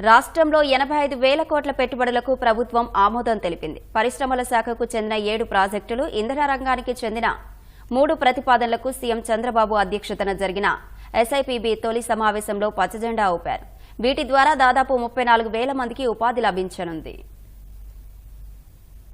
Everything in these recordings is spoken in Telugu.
రాష్ట్రంలో 85,000 కోట్ల పెట్టుబడులకు ప్రభుత్వం ఆమోదం తెలిపింది. పరిశ్రమల శాఖకు చెందిన 7 ప్రాజెక్టులు, ఇంధన రంగానికి చెందిన 3 ప్రతిపాదనలకు సీఎం చంద్రబాబు అధ్యక్షతన జరిగిన ఎస్ఐపిబి తొలి సమావేశంలో పచ్చజెండా ఊపారు. వీటి ద్వారా దాదాపు 34,000 మందికి ఉపాధి లభించనుంది.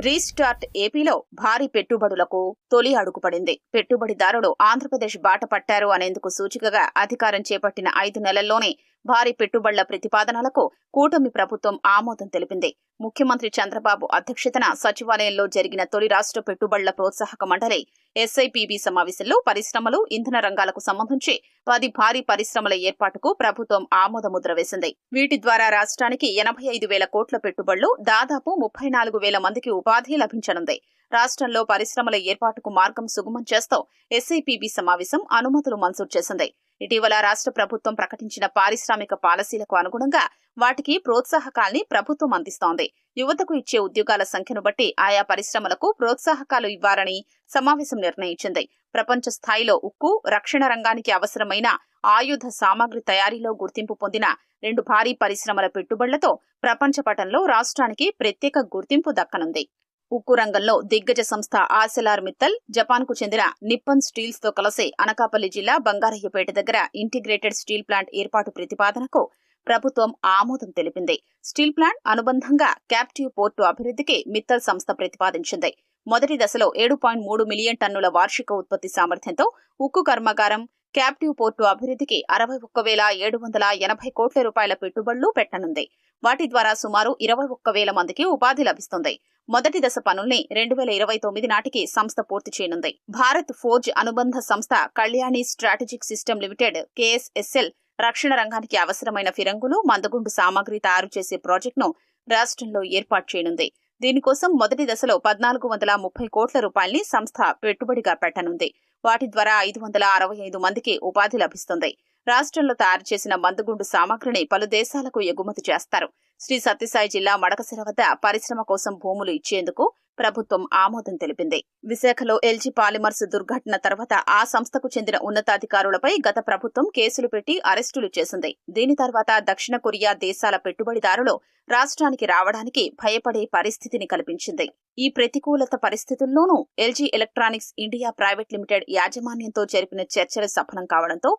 రీస్టార్ట్ ఏపీలో భారీ పెట్టుబడులకు తొలి అడుగుపడింది. పెట్టుబడిదారులు ఆంధ్రప్రదేశ్ బాట పట్టారు అనేందుకు సూచికగా అధికారం చేపట్టిన 5 నెలల్లోనే భారీ పెట్టుబడుల ప్రతిపాదనలకు కూటమి ప్రభుత్వం ఆమోదం తెలిపింది. ముఖ్యమంత్రి చంద్రబాబు అధ్యక్షతన సచివాలయంలో జరిగిన తొలి రాష్ట్ర పెట్టుబడుల ప్రోత్సాహక మండలి ఎస్ఐపిబి సమావేశంలో పరిశ్రమలు, ఇంధన రంగాలకు సంబంధించి 10 భారీ పరిశ్రమల ఏర్పాటుకు ప్రభుత్వం ఆమోదముద్ర వేసింది. వీటి ద్వారా రాష్ట్రానికి 85,000 కోట్ల పెట్టుబడులు, దాదాపు 34,000 మందికి ఉపాధి లభించనుంది. రాష్ట్రంలో పరిశ్రమల ఏర్పాటుకు మార్గం సుగమం చేస్తూ ఎస్ఐపిబి సమావేశం అనుమతులు మంజూరు చేసింది. ఇటీవల రాష్ట్ర ప్రభుత్వం ప్రకటించిన పారిశ్రామిక పాలసీలకు అనుగుణంగా వాటికి ప్రోత్సాహకాల్ని ప్రభుత్వం అందిస్తోంది. యువతకు ఇచ్చే ఉద్యోగాల సంఖ్యను బట్టి ఆయా పరిశ్రమలకు ప్రోత్సాహకాలు ఇవ్వాలని సమావేశం నిర్ణయించింది. ప్రపంచ స్థాయిలో ఉక్కు, రక్షణ రంగానికి అవసరమైన ఆయుధ సామాగ్రి తయారీలో గుర్తింపు పొందిన 2 భారీ పరిశ్రమల పెట్టుబడులతో ప్రపంచ పటంలో రాష్ట్రానికి ప్రత్యేక గుర్తింపు దక్కనుంది. ఉక్కు రంగంలో దిగ్గజ సంస్థ ఆర్సెలార్ మిత్తల్, జపాన్ కు చెందిన నిప్పన్ స్టీల్స్ తో కలిసి అనకాపల్లి జిల్లా బంగారయ్యపేట దగ్గర ఇంటిగ్రేటెడ్ స్టీల్ ప్లాంట్ ఏర్పాటు ప్రతిపాదనకు ప్రభుత్వం ఆమోదం తెలిపింది. స్టీల్ ప్లాంట్ అనుబంధంగా క్యాప్టివ్ పోర్టు అభివృద్ధికి మిత్తల్ సంస్థ ప్రతిపాదించింది. మొదటి దశలో 7.3 మిలియన్ టన్నుల వార్షిక ఉత్పత్తి సామర్థ్యంతో ఉక్కు కర్మాగారం, క్యాప్టివ్ పోర్టు అభివృద్ధికి 61,780 కోట్ల రూపాయల పెట్టుబడులు పెట్టనుంది. వాటి ద్వారా సుమారు 21,000 మందికి ఉపాధి లభిస్తుంది. మొదటి దశ పనుల్ని 2029 నాటికి సంస్థ పూర్తి చేయనుంది. భారత్ ఫోర్జ్ అనుబంధ సంస్థ Kalyani strategic system limited KSSL రక్షణ రంగానికి అవసరమైన ఫిరంగులు, మందుగుండు సామాగ్రి తయారు చేసే ప్రాజెక్టును రాష్ట్రంలో ఏర్పాటు చేయనుంది. దీనికోసం మొదటి దశలో 1,430 కోట్ల రూపాయల్ని సంస్థ పెట్టుబడిగా పెట్టనుంది. వాటి ద్వారా 565 మందికి ఉపాధి లభిస్తుంది. రాష్ట్రంలో తయారు చేసిన మందుగుండు సామాగ్రిని పలు దేశాలకు ఎగుమతి చేస్తారు. శ్రీ సత్యసాయి జిల్లా మడకశిర వద్ద పరిశ్రమ కోసం భూములు ఇచ్చేందుకు ప్రభుత్వం ఆమోదం తెలిపింది. విశాఖలో ఎల్జీ పాలిమర్స్ దుర్ఘటన తర్వాత ఆ సంస్థకు చెందిన ఉన్నతాధికారులపై గత ప్రభుత్వం కేసులు పెట్టి అరెస్టులు చేసింది. దీని తర్వాత దక్షిణ కొరియా దేశాల పెట్టుబడిదారులు రాష్ట్రానికి రావడానికి భయపడే పరిస్థితిని కల్పించింది. ఈ ప్రతికూలత పరిస్థితుల్లోనూ LG Electronics India Private Limited యాజమాన్యంతో జరిపిన చర్చలు సఫలం కావడంతో